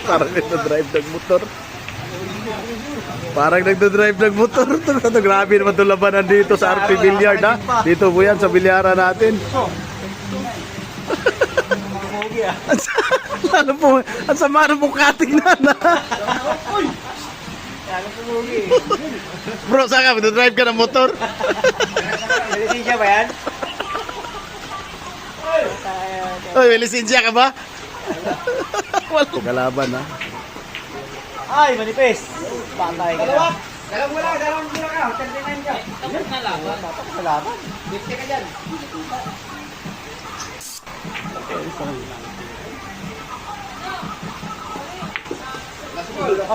Parang nagdadrive ng motor. Parang nagdadrive ng motor. Grabe naman itong labanan dito sa RP Billiard, ha? Dito po yan sa bilyaran natin. Ano po? Ang sama na pong katingnan, ha? Bro, saan ka? Nagdadrive ka ng motor? May lisensya ba yan? Oy, may lisensya ka ba? Wala kalaban, ha? Ay, manipis. Patay ka na. Dalawang wala ka. 39 ka. Tapos na laban. Tapos na laban. 50 ka dyan.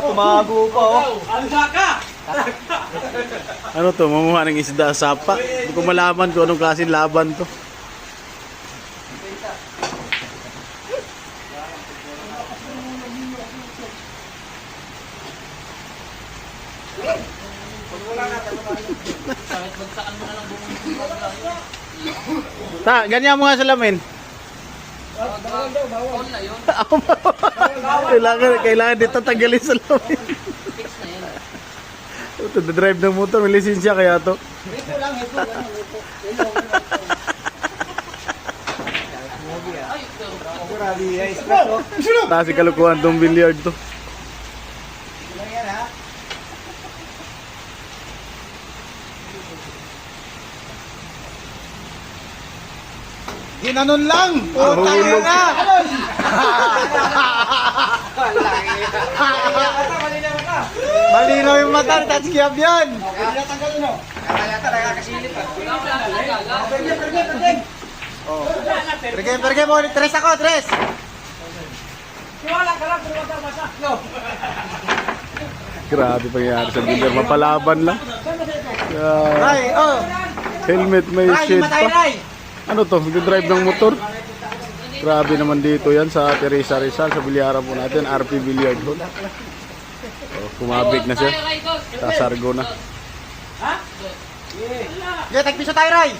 Tumago pa, oh. Alsa ka! Ano to? Mamuha ng isda sapa? Hindi ko malaman kung anong klaseng laban to. Ta, ganyan mo nga salamin. Kailangan dito tanggalin salamin. Ito, drive ng motor, may lisensya kaya to. Ito lang, ito. Grabe, express, oh. Kasi kalukuhan tong billiard to. Lang yan, ha? Ginanon lang! Putang ina! Malinaw yung mata, touch gap yan! Kaya tanggalin, no? Kaya yata nakakasilip, ha? Perge mo, tres ako, tres! Siwala ka lang, pero wag ka basa. No. Grabe pangyayari sa billiard, mapalaban lang. Ray, oh! Helmet, may Ray, shade matay, pa. Ray! Ano to? Nag-drive ng motor? Grabe naman dito yan sa Teresa Rizal, sa bilyaran po natin, RP Billiard Hall. Oh, kumabig na siya. Tasargo na. Okay, tagpiso tayo, Ray!